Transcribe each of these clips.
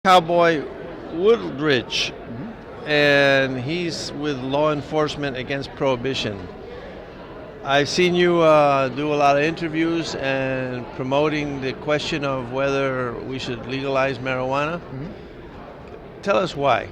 Cowboy Wooldridge, and he's with law enforcement against prohibition. I've seen you do a lot of interviews and promoting the question of whether we should legalize marijuana. Tell us why.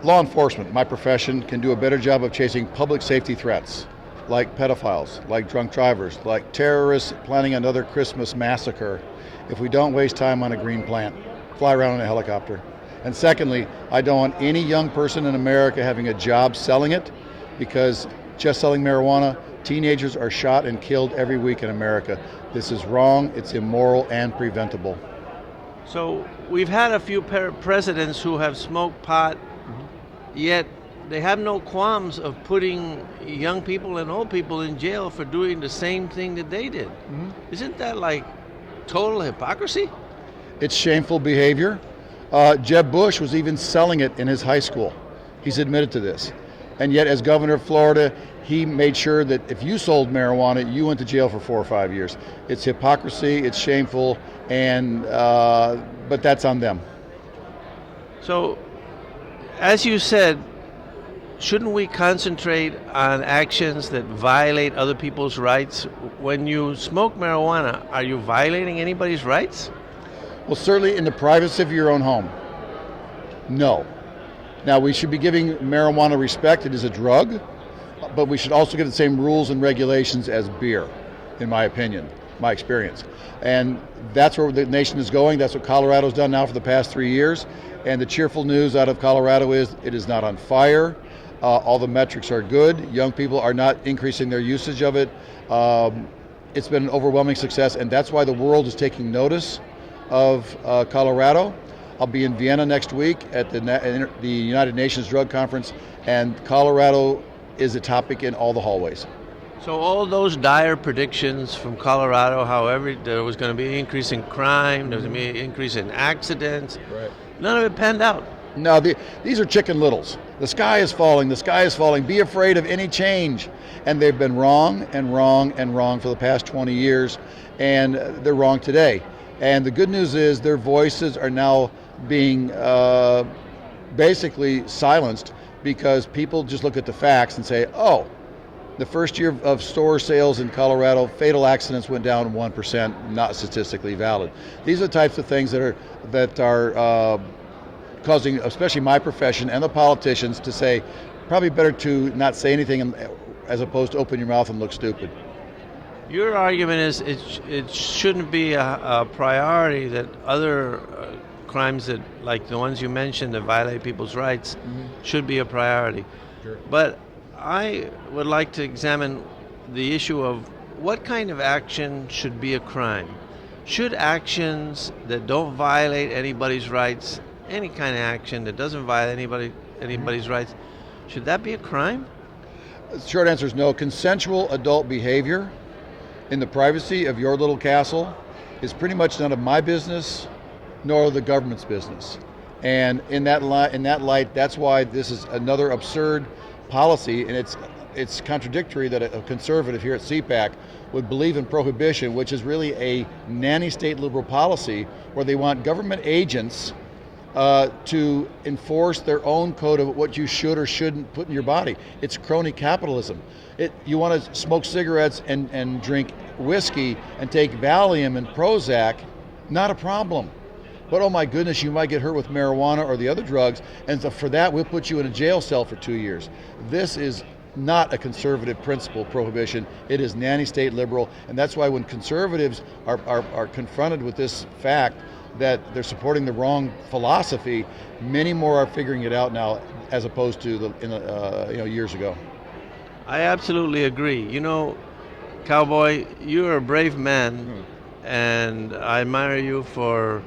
Law enforcement, my profession, can do a better job of chasing public safety threats, like pedophiles, like drunk drivers, like terrorists planning another Christmas massacre, if we don't waste time on a green plant, fly around in a helicopter. And secondly, I don't want any young person in America having a job selling it, because just selling marijuana, teenagers are shot and killed every week in America. This is wrong, it's immoral, and preventable. So we've had a few presidents who have smoked pot, yet they have no qualms of putting young people and old people in jail for doing the same thing that they did. Isn't that like total hypocrisy? It's shameful behavior. Jeb Bush was even selling it in his high school. He's admitted to this. And yet, as governor of Florida, he made sure that if you sold marijuana, you went to jail for 4 or 5 years. It's hypocrisy, it's shameful, and but that's on them. So, as you said, shouldn't we concentrate on actions that violate other people's rights? When you smoke marijuana, are you violating anybody's rights? Well, certainly in the privacy of your own home. No. Now, we should be giving marijuana respect. It is a drug, but we should also give the same rules and regulations as beer, in my opinion, my experience. And that's where the nation is going. That's what Colorado's done now for the past 3 years. And the cheerful news out of Colorado is it is not on fire. All the metrics are good. Young people are not increasing their usage of it. It's been an overwhelming success, and that's why the world is taking notice of Colorado. I'll be in Vienna next week at the United Nations Drug Conference, and Colorado is a topic in all the hallways. So all those dire predictions from Colorado, however, there was going to be an increase in crime, there was going to be an increase in accidents, Right. None of it panned out. No, these are chicken littles. The sky is falling, the sky is falling. Be afraid of any change. And they've been wrong and wrong and wrong for the past 20 years, and they're wrong today. And the good news is their voices are now being basically silenced, because people just look at the facts and say, oh, the first year of store sales in Colorado, fatal accidents went down 1%, not statistically valid. These are the types of things that are causing, especially my profession and the politicians, to say, probably better to not say anything as opposed to open your mouth and look stupid. Your argument is it shouldn't be a priority that other crimes that, like the ones you mentioned, that violate people's rights, should be a priority. Sure. But I would like to examine the issue of what kind of action should be a crime. Should actions that don't violate anybody's rights, any kind of action that doesn't violate anybody's rights, should that be a crime? The short answer is no. Consensual adult behavior in the privacy of your little castle is pretty much none of my business, nor the government's business. And in that light, that's why this is another absurd policy, and it's contradictory that a conservative here at CPAC would believe in prohibition, which is really a nanny state liberal policy where they want government agents to enforce their own code of what you should or shouldn't put in your body. It's crony capitalism. You want to smoke cigarettes and drink whiskey and take Valium and Prozac, not a problem. But oh my goodness, you might get hurt with marijuana or the other drugs, and so for that we'll put you in a jail cell for 2 years. This is not a conservative principle, prohibition. It is nanny state liberal, and that's why when conservatives are confronted with this fact that they're supporting the wrong philosophy, many more are figuring it out now as opposed to years ago. I absolutely agree. You know, Cowboy, you're a brave man, and I admire you for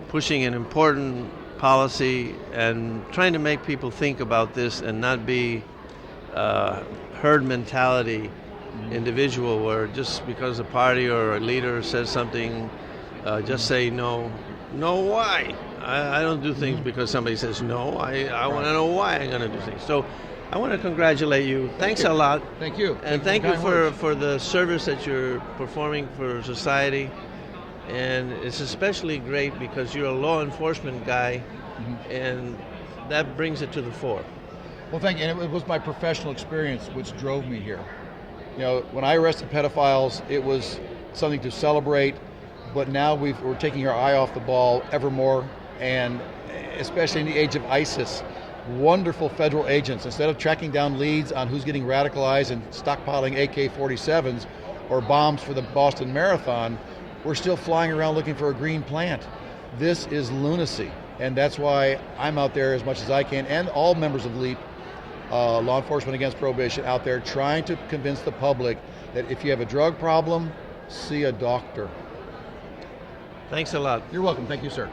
pushing an important policy and trying to make people think about this and not be herd mentality individual, where just because a party or a leader says something, just say no. No, why? I don't do things because somebody says no. I want to know why I'm going to do things. So I want to congratulate you. Thanks a lot. Thank you. And thank you for the service that you're performing for society. And it's especially great because you're a law enforcement guy, and that brings it to the fore. Well, thank you. And it was my professional experience which drove me here. You know, when I arrested pedophiles, it was something to celebrate, but now we're taking our eye off the ball ever more, and especially in the age of ISIS, wonderful federal agents, instead of tracking down leads on who's getting radicalized and stockpiling AK-47s or bombs for the Boston Marathon, we're still flying around looking for a green plant. This is lunacy, and that's why I'm out there as much as I can, and all members of LEAP, Law Enforcement Against Prohibition, out there trying to convince the public that if you have a drug problem, see a doctor. Thanks a lot. You're welcome. Thank you, sir.